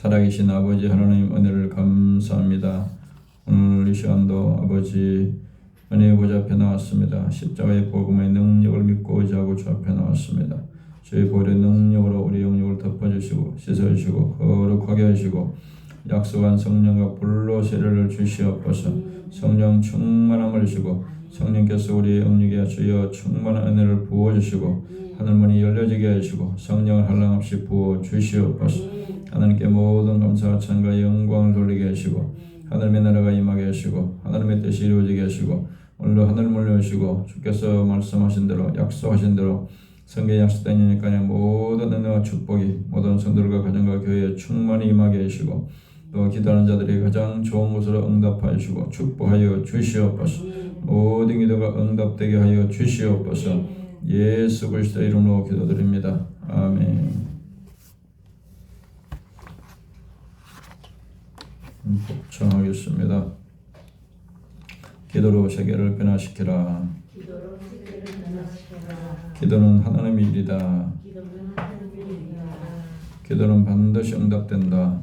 살아계신 아버지 하나님 은혜를 감사합니다. 오늘 이 시간도 아버지 은혜의 보좌 앞에 나왔습니다. 십자가의 복음의 능력을 믿고 의지하고 주 앞에 나왔습니다. 주의 보혈의 능력으로 우리 영역을 덮어주시고 씻어주시고 거룩하게 하시고 약속한 성령과 불로 세례를 주시옵소서. 성령 충만함을 주시고 성령께서 우리의 영역에 주여 충만한 은혜를 부어주시고 하늘문이 열려지게 하시고 성령을 한량없이 부어주시옵소서. 하나님께 모든 감사와 찬과 영광을 돌리게 하시고 하늘의 나라가 임하게 하시고 하나님의 뜻이 이루어지게 하시고 오늘도 하늘문을 여시고 주께서 말씀하신 대로 약속하신 대로 성경에 약속된 이니까의 모든 은혜와 축복이 모든 성도들과 가정과 교회에 충만히 임하게 하시고 또 기도하는 자들이 가장 좋은 것으로 응답하시고 축복하여 주시옵소서. 모든 기도가 응답되게 하여 주시옵소서. 예수 그리스도의 이름으로 기도드립니다. 아멘. 복창하겠습니다. 기도로 세계를 변화시키라. 기도는 하나님의 일이다. 기도는 반드시 응답된다.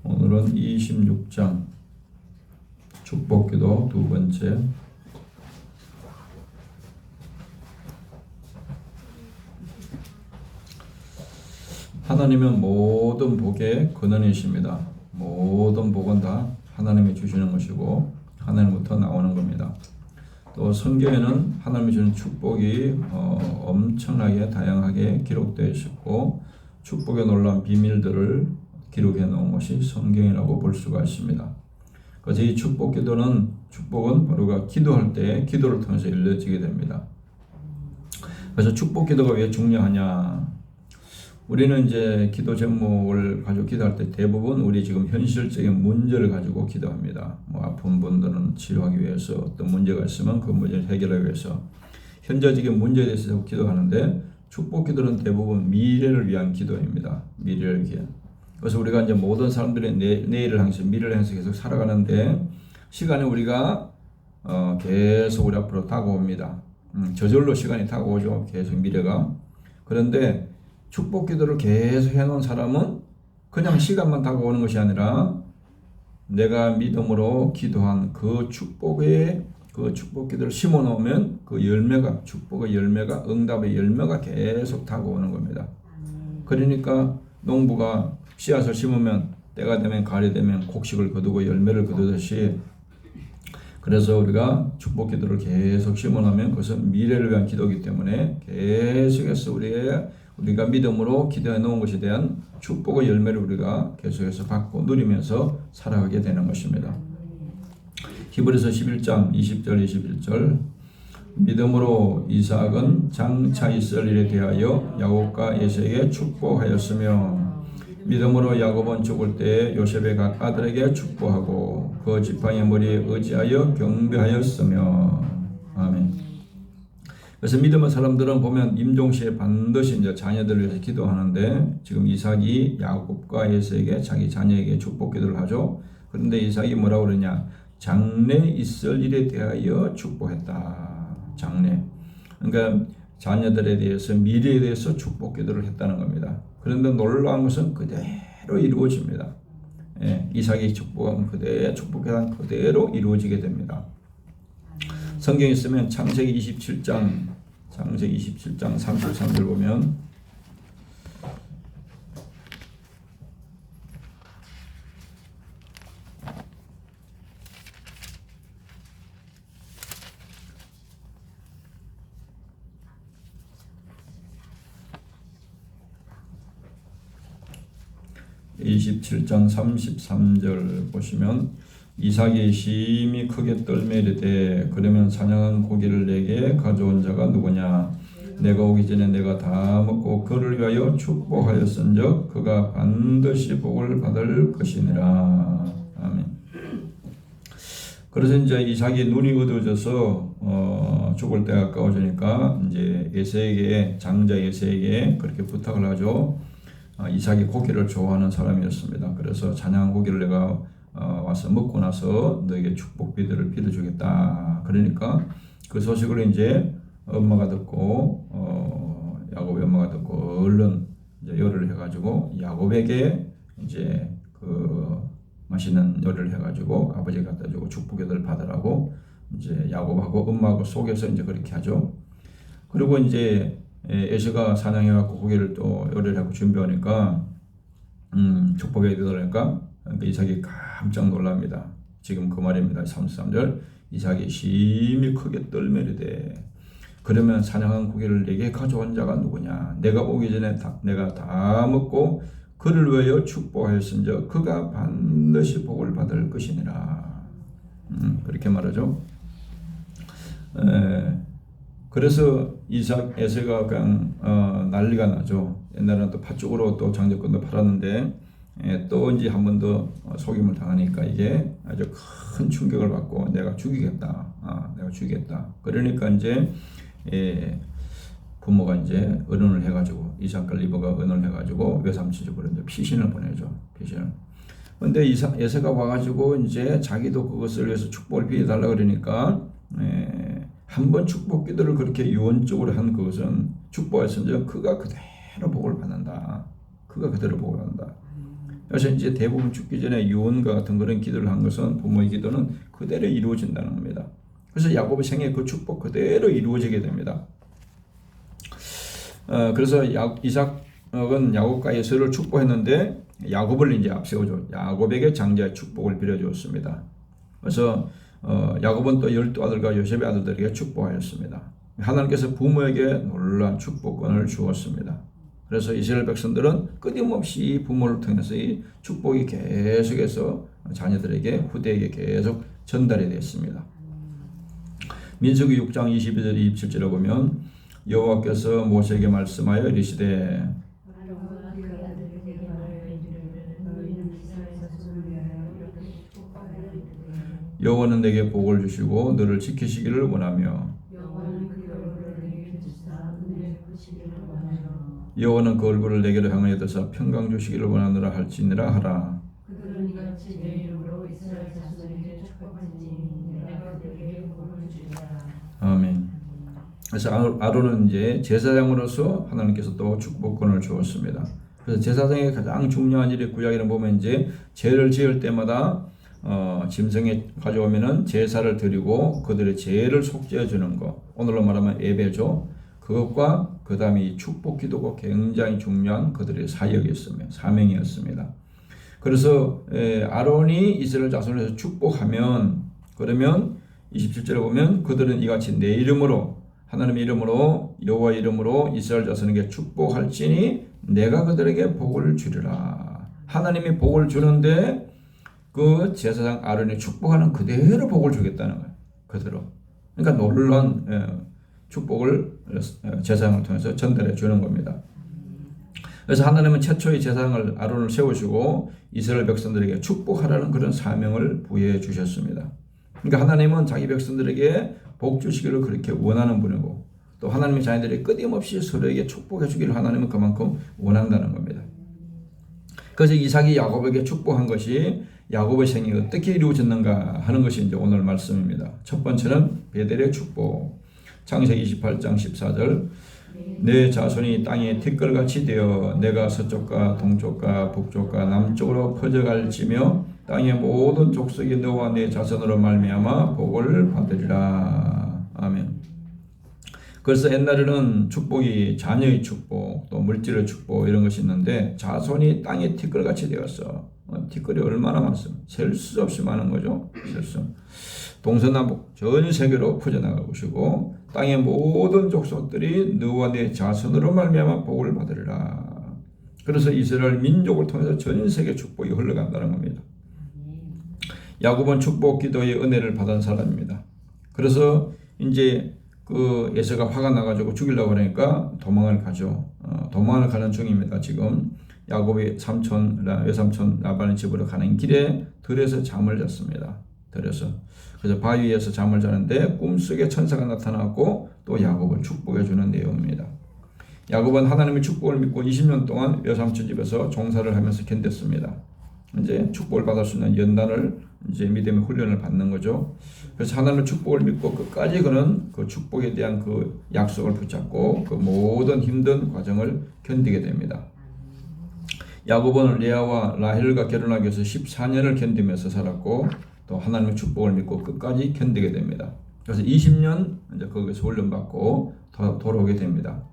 오늘은 26장 축복기도 두 번째. 하나님은 모든 복의 근원이십니다. 모든 복은 다 하나님이 주시는 것이고 하나님부터 나오는 겁니다. 또 성경에는 하나님이 주는 축복이 엄청나게 다양하게 기록되어 있고 축복의 놀라운 비밀들을 기록해 놓은 것이 성경이라고 볼 수가 있습니다. 그래서 이 축복은 바로 기도할 때 기도를 통해서 일러지게 됩니다. 그래서 축복기도가 왜 중요하냐? 우리는 이제 기도 제목을 가지고 기도할 때 대부분 우리 지금 현실적인 문제를 가지고 기도합니다. 아픈 분들은 치료하기 위해서 어떤 문제가 있으면 그 문제를 해결하기 위해서 현재적인 문제에 대해서 기도하는데 축복 기도는 대부분 미래를 위한 기도입니다. 미래를 위한. 그래서 우리가 이제 모든 사람들이 내일을 향해서 미래를 향해서 계속 살아가는데 시간이 우리가 계속 우리 앞으로 다가옵니다. 저절로 시간이 다가오죠. 계속 미래가. 그런데 축복 기도를 계속 해놓은 사람은 그냥 시간만 다가오는 것이 아니라 내가 믿음으로 기도한 그 축복 기도를 심어 놓으면 그 열매가, 축복의 열매가, 응답의 열매가 계속 다가오는 겁니다. 그러니까 농부가 씨앗을 심으면 때가 되면 가을이 되면 곡식을 거두고 열매를 거두듯이 그래서 우리가 축복 기도를 계속 심어 놓으면 그것은 미래를 위한 기도이기 때문에 계속해서 우리가 믿음으로 기도해 놓은 것에 대한 축복의 열매를 우리가 계속해서 받고 누리면서 살아가게 되는 것입니다. 히브리서 11장 20절 21절 믿음으로 이삭은 장차 있을 일에 대하여 야곱과 에서에게 축복하였으며 믿음으로 야곱은 죽을 때에 요셉의 각 아들에게 축복하고 그 지팡이의 머리에 의지하여 경배하였으며 아멘. 그래서 믿음의 사람들은 보면 임종시에 반드시 이제 자녀들을 위해서 기도하는데 지금 이삭이 야곱과 에서에게 자기 자녀에게 축복 기도를 하죠. 그런데 이삭이 뭐라고 그러냐? 장래 있을 일에 대하여 축복했다. 장래. 그러니까 자녀들에 대해서 미래에 대해서 축복 기도를 했다는 겁니다. 그런데 놀라운 것은 그대로 이루어집니다. 이삭이 축복한 축복한 그대로 이루어지게 됩니다. 성경에 있으면 창세기 27장 33절 보면 (27장 33절) 보시면 이삭이 심히 크게 떨며 이르되 그러면 사냥한 고기를 내게 가져온 자가 누구냐? 내가 오기 전에 내가 다 먹고 그를 위하여 축복하였은즉 그가 반드시 복을 받을 것이니라. 아멘. 그래서 이제 이삭이 눈이 어두워져서 죽을 때가 가까워지니까 이제 장자 에서에게 그렇게 부탁을 하죠. 이삭이 고기를 좋아하는 사람이었습니다. 그래서 사냥한 고기를 내가 와서 먹고 나서 너에게 축복 비들을 빌어주겠다. 그러니까 그 소식을 이제 엄마가 듣고 야곱의 엄마가 듣고 얼른 이제 요리를 해가지고 야곱에게 이제 그 맛있는 요리를 해가지고 아버지가 갖다 주고 축복을 받으라고 이제 야곱하고 엄마하고 속여서 이제 그렇게 하죠. 그리고 이제 에서가 사냥해갖고 고기를 또 요리를 하고 준비하니까 축복이 되더라니까 이삭이 깜짝 놀랍니다. 지금 그 말입니다. 33절 이삭이 심히 크게 떨매르되 그러면 사냥한 고기를 내게 가져온 자가 누구냐? 내가 오기 전에 내가 다 먹고 그를 위하여 축복하였은즉 그가 반드시 복을 받을 것이니라. 그렇게 말하죠. 그래서 이삭 에서가 그냥 난리가 나죠. 옛날에는 또 팥죽으로 또 장작권도 팔았는데 또 이제 한 번 더 속임을 당하니까 이게 아주 큰 충격을 받고 내가 죽이겠다. 내가 죽이겠다. 그러니까 이제 부모가 이제 의논을 해가지고 이삭과 리브가 의논을 해가지고 외삼촌 집으로 이제 피신을 보내죠. 피신을. 근데 에서가 와가지고 이제 자기도 그것을 위해서 축복을 빌어달라 그러니까 한 번 축복 기도를 그렇게 유언적으로 한 그것은 축복했으면 그가 그대로 복을 받는다. 그가 그대로 복을 받는다. 그래서 이제 대부분 죽기 전에 유언과 같은 그런 기도를 한 것은 부모의 기도는 그대로 이루어진다는 겁니다. 그래서 야곱의 생에 그 축복 그대로 이루어지게 됩니다. 그래서 이삭은 야곱과 에서를 축복했는데 야곱을 이제 앞세우죠. 야곱에게 장자의 축복을 빌어주었습니다. 그래서 야곱은 또 12아들과 요셉의 아들들에게 축복하였습니다. 하나님께서 부모에게 놀라운 축복권을 주었습니다. 그래서 이스라엘 백성들은 끊임없이 부모를 통해서 이 축복이 계속해서 자녀들에게 후대에게 계속 전달이 됐습니다. 민수기 6장 22절 27절에 보면 여호와께서 모세에게 말씀하여 이르시되 여호와는 내게 복을 주시고 너를 지키시기를 원하며 여호와는 그 얼굴을 내게로 향하여 드사 평강 주시기를 원하노라 할지니라 하라. 아멘. 그래서 아론은 이제 제사장으로서 하나님께서 또 축복권을 주었습니다. 그래서 제사장의 가장 중요한 일이 구약에는 보면 이제 죄를 지을 때마다 짐승에 가져오면은 제사를 드리고 그들의 죄를 속죄해 주는 것. 오늘로 말하면 예배죠. 그것과 그 다음에 이 축복 기도가 굉장히 중요한 그들의 사명이었습니다. 그래서 아론이 이스라엘 자손에서 축복하면 그러면 27절에 보면 그들은 이같이 내 이름으로 하나님의 이름으로 여호와 이름으로 이스라엘 자손에게 축복할지니 내가 그들에게 복을 주리라. 하나님이 복을 주는데 그 제사장 아론이 축복하는 그대로 복을 주겠다는 거예요. 그대로. 그러니까 놀라운 축복을 제사장을 통해서 전달해 주는 겁니다. 그래서 하나님은 최초의 제사장을 아론을 세우시고 이스라엘 백성들에게 축복하라는 그런 사명을 부여해 주셨습니다. 그러니까 하나님은 자기 백성들에게 복 주시기를 그렇게 원하는 분이고 또 하나님의 자녀들이 끊임없이 서로에게 축복해 주기를 하나님은 그만큼 원한다는 겁니다. 그래서 이삭이 야곱에게 축복한 것이 야곱의 생이 어떻게 이루어졌는가 하는 것이 이제 오늘 말씀입니다. 첫 번째는 베델의 축복. 창세기 28장 14절 내 자손이 땅에 티끌같이 되어 내가 서쪽과 동쪽과 북쪽과 남쪽으로 퍼져갈지며 땅의 모든 족속이 너와 내 자손으로 말미암아 복을 받으리라. 아멘. 그래서 옛날에는 축복이 자녀의 축복 또 물질의 축복 이런 것이 있는데 자손이 땅에 티끌같이 되었어. 티끌이 얼마나 많습니까? 셀 수 없이 많은 거죠. 동서남북 전 세계로 퍼져나갈 것이고 땅의 모든 족속들이 너와 내 자손으로 말미암아 복을 받으리라. 그래서 이스라엘 민족을 통해서 전 세계 축복이 흘러간다는 겁니다. 야곱은 축복 기도의 은혜를 받은 사람입니다. 그래서 이제 그 에서가 화가 나가지고 죽이려고 하니까 도망을 가죠. 도망을 가는 중입니다. 지금 야곱의 외삼촌 라반의 집으로 가는 길에 들에서 잠을 잤습니다. 들에서. 그래서 바위에서 잠을 자는데 꿈속에 천사가 나타나고 또 야곱을 축복해 주는 내용입니다. 야곱은 하나님의 축복을 믿고 20년 동안 외삼촌 집에서 종사를 하면서 견뎠습니다. 이제 축복을 받을 수 있는 연단을 이제 믿음의 훈련을 받는 거죠. 그래서 하나님의 축복을 믿고 끝까지 그는 그 축복에 대한 그 약속을 붙잡고 그 모든 힘든 과정을 견디게 됩니다. 야곱은 레아와 라헬과 결혼하기 위해서 14년을 견디면서 살았고 또 하나님의 축복을 믿고 끝까지 견디게 됩니다. 그래서 20년 이제 거기서 훈련받고 돌아오게 됩니다.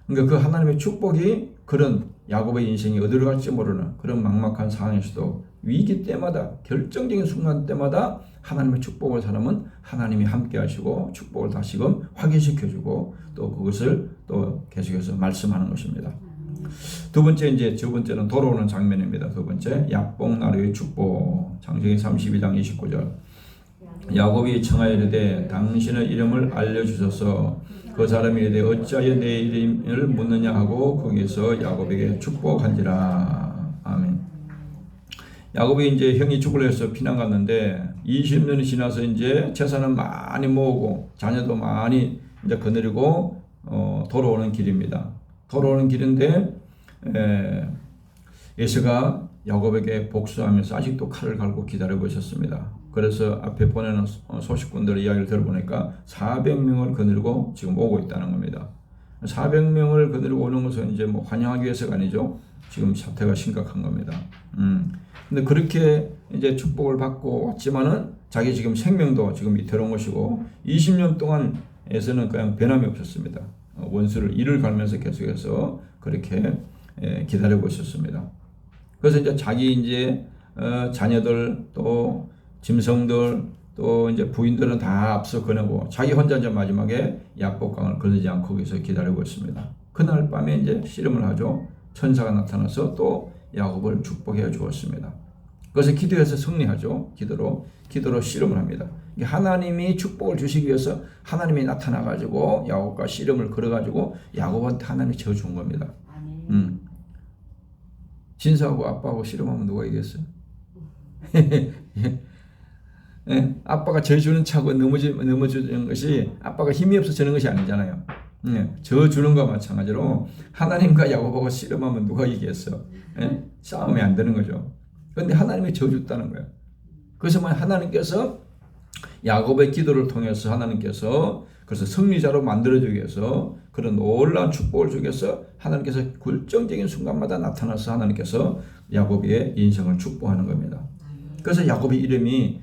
그러니까 그 하나님의 축복이 그런 야곱의 인생이 어디로 갈지 모르는 그런 막막한 상황에서도 위기 때마다 결정적인 순간 때마다 하나님의 축복을 사람은 하나님이 함께 하시고 축복을 다시금 확인시켜주고 또 그것을 또 계속해서 말씀하는 것입니다. 두 번째는 돌아오는 장면입니다. 두 번째, 약복나루의 축복. 창세기 32장 29절. 야곱이 청하여 이르되 당신의 이름을 알려주소서. 그 사람이 이르되 어찌하여 내 이름을 묻느냐 하고 거기서 야곱에게 축복한지라. 아멘. 야곱이 이제 형이 죽으려 해서 피난 갔는데 20년이 지나서 이제 재산을 많이 모으고 자녀도 많이 이제 거느리고 돌아오는 길입니다. 돌아오는 길인데 에서가 야곱에게 복수하면서 아직도 칼을 갈고 기다리고 있었습니다. 그래서 앞에 보내는 소식꾼들의 이야기를 들어보니까 400명을 거느리고 지금 오고 있다는 겁니다. 400명을 거느리고 오는 것은 이제 뭐 환영하기 위해서가 아니죠. 지금 사태가 심각한 겁니다. 근데 그렇게 이제 축복을 받고 왔지만은 자기 지금 생명도 지금 위태로운 것이고 20년 동안 에서는 그냥 변함이 없었습니다. 원수를 이를 갈면서 계속해서 그렇게 기다리고 있었습니다. 그래서 이제 자기 이제 자녀들 또 짐승들 또 이제 부인들은 다 앞서 거느고 자기 혼자 이제 마지막에 약복강을 거느지 않고 거기서 기다리고 있습니다. 그날 밤에 이제 씨름을 하죠. 천사가 나타나서 또 야곱을 축복해 주었습니다. 그래서 기도해서 승리하죠. 기도로 씨름을 합니다. 하나님이 축복을 주시기 위해서 하나님이 나타나가지고 야곱과 씨름을 걸어가지고 야곱한테 하나님이 져준 겁니다. 진서하고 아빠하고 씨름하면 누가 이겼어요? 예, 아빠가 져주는 차고 넘어지는 것이 아빠가 힘이 없어 지는 것이 아니잖아요. 져주는 것과 마찬가지로 하나님과 야곱하고 씨름하면 누가 이기겠어? 예? 싸움이 안 되는 거죠. 그런데 하나님이 져줬다는 거예요. 그래서 하나님께서 야곱의 기도를 통해서 하나님께서 그래서 승리자로 만들어주기 위해서 그런 놀라운 축복을 주기 위해서 하나님께서 결정적인 순간마다 나타나서 하나님께서 야곱의 인생을 축복하는 겁니다. 그래서 야곱의 이름이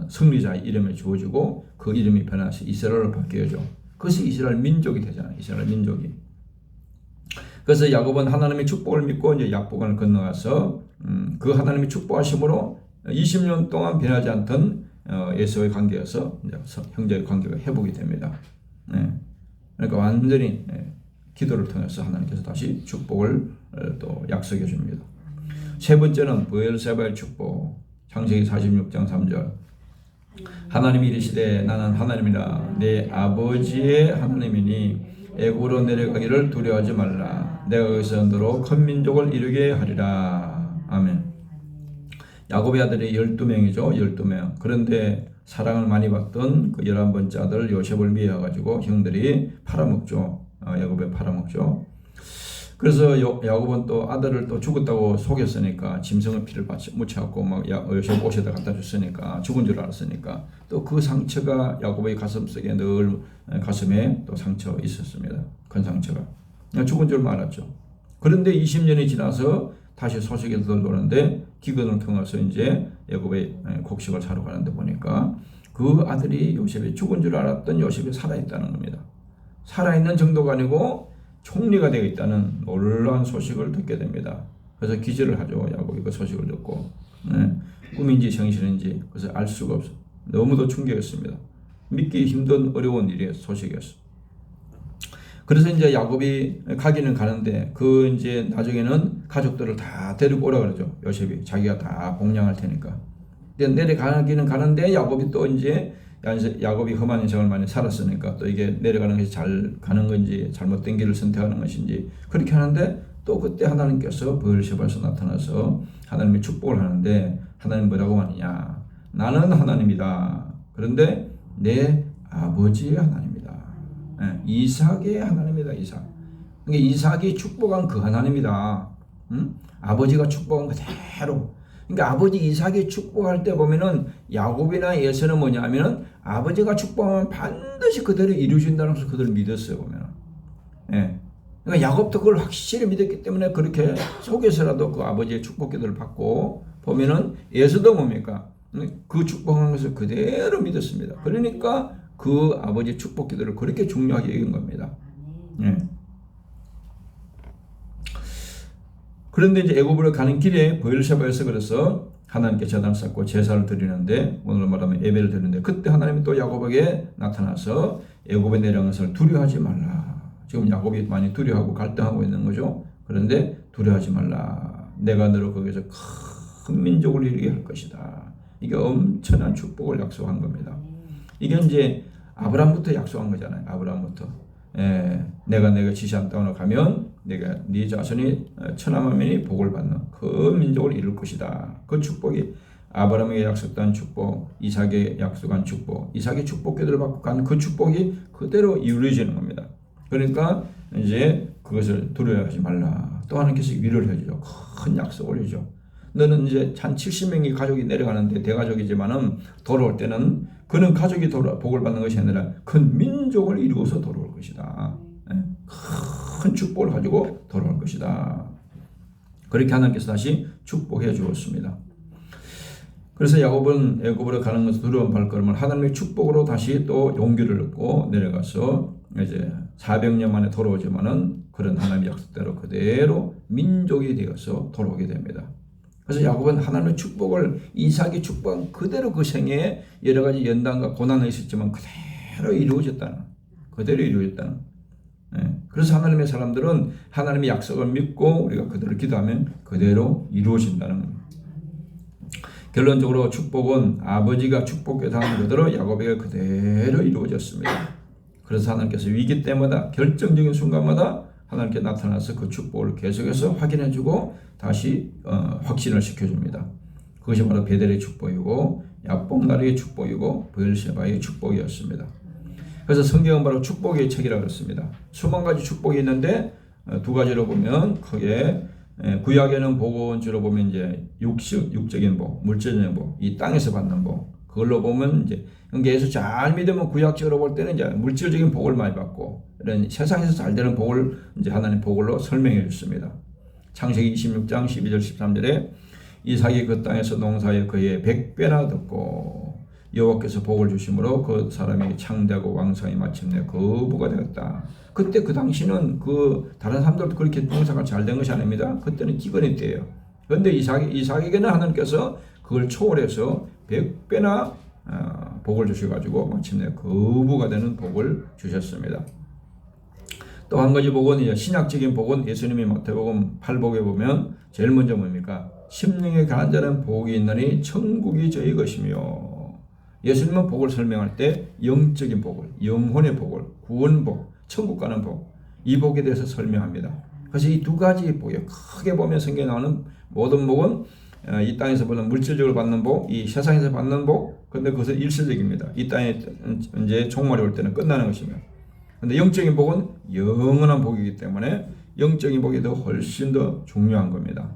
승리자의 이름이 주어지고 그 이름이 변해서 이스라엘로 바뀌어져. 그것이 이스라엘 민족이 되잖아요. 이스라엘 민족이. 그래서 야곱은 하나님의 축복을 믿고 이제 약복강을 건너가서 그 하나님의 축복하심으로 20년 동안 변하지 않던 에서의 관계에서 이제 형제의 관계가 회복이 됩니다. 그러니까 완전히 기도를 통해서 하나님께서 다시 축복을 또 약속해 줍니다. 세 번째는 브엘세바의 축복. 창세기 46장 3절. 하나님이 이르시되 나는 하나님이라 내 아버지의 하나님이니 애굽으로 내려가기를 두려워하지 말라. 내가 거기서 너로 큰 민족을 이루게 하리라. 아멘. 야곱의 아들이 12명이죠. 12명. 그런데 사랑을 많이 받던 그 11번째 아들 요셉을 미워해가지고 형들이 팔아먹죠. 야곱에 팔아먹죠. 그래서 야곱은 또 아들을 또 죽었다고 속였으니까 짐승의 피를 묻혀갖고 막 요셉 옷에다 갖다 줬으니까 죽은 줄 알았으니까 또 그 상처가 야곱의 가슴속에 늘 가슴에 또 상처 있었습니다. 큰 상처가. 죽은 줄 알았죠. 그런데 20년이 지나서 다시 소식이 들어오는데 기근을 통해서 이제 야곱의 곡식을 사러 가는데 보니까 그 아들이 요셉이 죽은 줄 알았던 요셉이 살아있다는 겁니다. 살아있는 정도가 아니고 총리가 되어 있다는 놀라운 소식을 듣게 됩니다. 그래서 기절을 하죠. 야곱이 그 소식을 듣고 꿈인지 정신인지 그래서 알 수가 없어. 너무도 충격이었습니다. 믿기 힘든 어려운 일의 소식이었어. 그래서 이제 야곱이 가기는 가는데 그 이제 나중에는 가족들을 다 데리고 오라 그러죠. 요셉이 자기가 다 복양할 테니까. 근데 내려가기는 가는데 야곱이 또 이제 야곱이 험한 인생을 많이 살았으니까 또 이게 내려가는 것이 잘 가는 건지 잘못된 길을 선택하는 것인지 그렇게 하는데 또 그때 하나님께서 브엘세바에서 나타나서 하나님의 축복을 하는데 하나님 뭐라고 하느냐. 나는 하나님이다. 그런데 내 아버지의 하나님이다. 이삭의 하나님이다. 이삭. 그러니까 이삭이 축복한 그 하나님이다. 아버지가 축복한 그대로. 그러니까 아버지 이삭이 축복할 때 보면은 야곱이나 에서는 뭐냐면은 아버지가 축복하면 반드시 그대로 이루어진다는 것을 그들 믿었어요. 보면은. 그러니까 야곱도 그걸 확실히 믿었기 때문에 그렇게 속에서라도 그 아버지의 축복 기도를 받고 보면은 에서도 뭡니까? 그 축복한 것을 그대로 믿었습니다. 그러니까 그 아버지의 축복 기도를 그렇게 중요하게 여긴 겁니다. 예. 그런데 이제 애굽으로 가는 길에 브엘셰바에서 그래서 하나님께 제단을 쌓고 제사를 드리는데 오늘 말하면 예배를 드리는데 그때 하나님이 또 야곱에게 나타나서 애굽에 내려간 것을 두려워하지 말라. 지금 야곱이 많이 두려워하고 갈등하고 있는 거죠. 그런데 두려워하지 말라. 내가 너를 거기서 큰 민족을 이루게 할 것이다. 이게 엄청난 축복을 약속한 겁니다. 이게 이제 아브라함부터 약속한 거잖아요. 아브라함부터. 내가 지시한 땅으로 가면 내가 네 자손이 천하만민이 복을 받는 그 민족을 이룰 것이다. 그 축복이 아브라함에게 약속한 축복, 이삭에게 약속한 축복, 이삭의 축복 기도를 받고 간 그 축복이 그대로 이루어지는 겁니다. 그러니까 이제 그것을 두려워하지 말라. 또 하나님께서 위로를 해주죠. 큰 약속을 해주죠. 너는 이제 한 70명이 가족이 내려가는데 대가족이지만은 돌아올 때는 그는 가족이 복을 받는 것이 아니라 큰 민족을 이루어서 돌아올 것이다. 큰 축복을 가지고 돌아올 것이다. 그렇게 하나님께서 다시 축복해 주었습니다. 그래서 야곱은 애굽으로 가는 것을 두려운 발걸음을 하나님의 축복으로 다시 또 용기를 얻고 내려가서 이제 400년 만에 돌아오지만은 그런 하나님의 약속대로 그대로 민족이 되어서 돌아오게 됩니다. 그래서 야곱은 하나님의 축복을 이삭이 축복한 그대로 그 생애에 여러 가지 연단과 고난이 있었지만 그대로 이루어졌다는. 그래서 하나님의 사람들은 하나님의 약속을 믿고 우리가 그대로 기도하면 그대로 이루어진다는 겁니다. 결론적으로 축복은 아버지가 축복했다는 그대로 야곱에게 그대로 이루어졌습니다. 그래서 하나님께서 위기 때마다 결정적인 순간마다 하나님께 나타나서 그 축복을 계속해서 확인해주고 다시 확신을 시켜줍니다. 그것이 바로 베델의 축복이고 야복나루의 축복이고 브엘셰바의 축복이었습니다. 그래서 성경은 바로 축복의 책이라고 했습니다. 수만 가지 축복이 있는데 두 가지로 보면 크게 구약에는 복원주로 보면 이제 육적인 복, 물질적인 복, 이 땅에서 받는 복. 그걸로 보면 이제 예수 잘 믿으면 구약적으로 볼 때는 이제 물질적인 복을 많이 받고 이런 세상에서 잘 되는 복을 이제 하나님 복으로 설명해 줬습니다. 창세기 26장 12절 13절에 이삭이 그 땅에서 농사에 그의 100배나 듣고 여호와께서 복을 주심으로 그 사람이 창대하고 왕성히 마침내 거부가 되었다. 그때 그 당시는 그 다른 사람들도 그렇게 농사가 잘 된 것이 아닙니다. 그때는 기근의 때예요. 그런데 이삭에게는 하나님께서 그걸 초월해서 100배나 복을 주셔가지고 마침내 거부가 되는 복을 주셨습니다. 또 한 가지 복은 신약적인 복은 예수님이 마태복음 8복에 보면 제일 먼저 뭡니까? 심령에 가는 자는 복이 있나니 천국이 저희 것이며 예수님은 복을 설명할 때 영적인 복을, 영혼의 복을, 구원복, 천국 가는 복, 이 복에 대해서 설명합니다. 그래서 이 두 가지 복이 크게 보면 성경에 나오는 모든 복은 이 땅에서 받는 물질적으로 받는 복, 이 세상에서 받는 복, 근데 그것은 일시적입니다. 이 땅에 이제 종말이 올 때는 끝나는 것이며, 근데 영적인 복은 영원한 복이기 때문에 영적인 복이 더 훨씬 더 중요한 겁니다.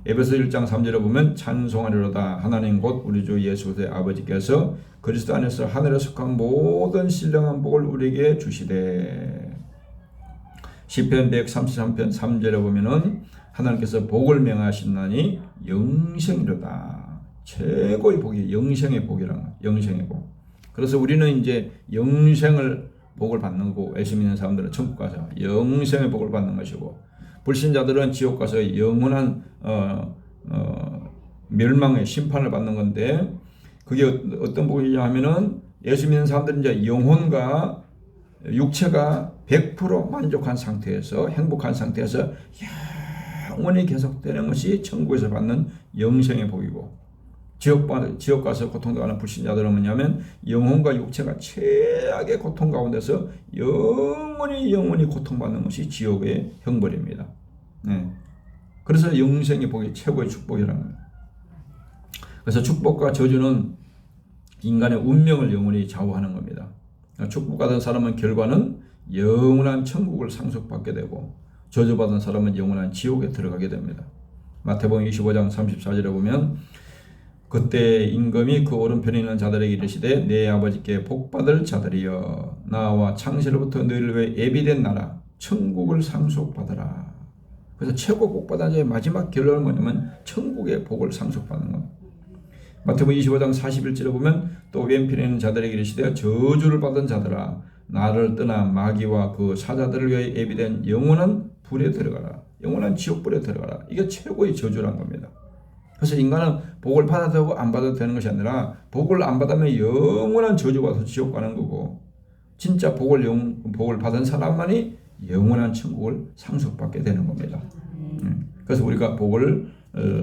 에베소 1장 3절에 보면 찬송하리로다 하나님 곧 우리 주 예수 그리스도의 아버지께서 그리스도 안에서 하늘에 속한 모든 신령한 복을 우리에게 주시되. 시편 133편 3절에 보면은 하나님께서 복을 명하시나니 영생이로다. 최고의 복이 영생의 복이라는 거예요. 영생의 복. 그래서 우리는 이제 영생을 복을 받는 거고 예수 믿는 사람들은 천국 가서 영생의 복을 받는 것이고 불신자들은 지옥 가서 영원한 멸망의 심판을 받는 건데 그게 어떤 복이냐 하면은 예수 믿는 사람들은 이제 영혼과 육체가 100% 만족한 상태에서 행복한 상태에서 영원히 계속되는 것이 천국에서 받는 영생의 복이고 지옥 가서 고통당하는 불신자들은 뭐냐면 영혼과 육체가 최악의 고통 가운데서 영원히 고통받는 것이 지옥의 형벌입니다. 그래서 영생의 복이 최고의 축복이라는 거예요. 그래서 축복과 저주는 인간의 운명을 영원히 좌우하는 겁니다. 축복받은 사람은 결과는 영원한 천국을 상속받게 되고 저주받은 사람은 영원한 지옥에 들어가게 됩니다. 마태복음 25장 34절에 보면 그때 임금이 그 오른편에 있는 자들에게 이르시되 내 아버지께 복받을 자들이여 나와 창세로부터 너희를 위해 예비된 나라 천국을 상속받으라. 그래서 최고 복받아의 마지막 결론은 뭐냐면 천국의 복을 상속받는 것. 마태복음 25장 41절에 보면 또 왼편에 있는 자들에게 이르시되 저주를 받은 자들아 나를 떠나 마귀와 그 사자들을 위하여 예비된 영원한 불에 들어가라. 영원한 지옥불에 들어가라. 이게 최고의 저주란 겁니다. 그래서 인간은 복을 받아도 되고 안 받아도 되는 것이 아니라 복을 안 받으면 영원한 저주가 와서 지옥 가는 거고 진짜 복을 받은 사람만이 영원한 천국을 상속받게 되는 겁니다. 그래서 우리가 복을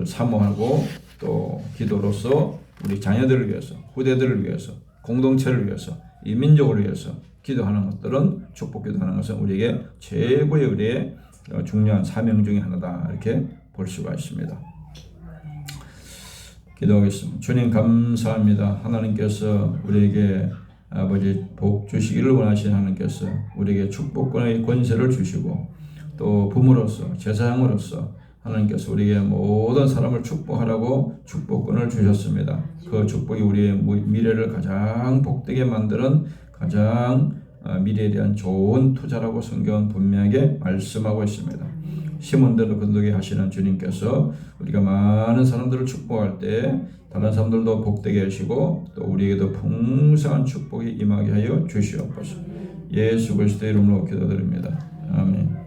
사모하고 또 기도로서 우리 자녀들을 위해서, 후대들을 위해서, 공동체를 위해서, 이 민족을 위해서 기도하는 것들은 축복 기도하는 것은 우리에게 최고의 우리의 중요한 사명 중에 하나다 이렇게 볼 수가 있습니다. 기도하겠습니다. 주님 감사합니다. 하나님께서 우리에게 아버지 복 주시기를 원하시는 하나님께서 우리에게 축복권의 권세를 주시고 또 부모로서 제사장으로서 하나님께서 우리에게 모든 사람을 축복하라고 축복권을 주셨습니다. 그 축복이 우리의 미래를 가장 복되게 만드는 가장 미래에 대한 좋은 투자라고 성경은 분명하게 말씀하고 있습니다. 심은 대로 거두게 하시는 주님께서 우리가 많은 사람들을 축복할 때 다른 사람들도 복되게 하시고 또 우리에게도 풍성한 축복이 임하게 하여 주시옵소서. 예수 그리스도의 이름으로 기도드립니다. 아멘.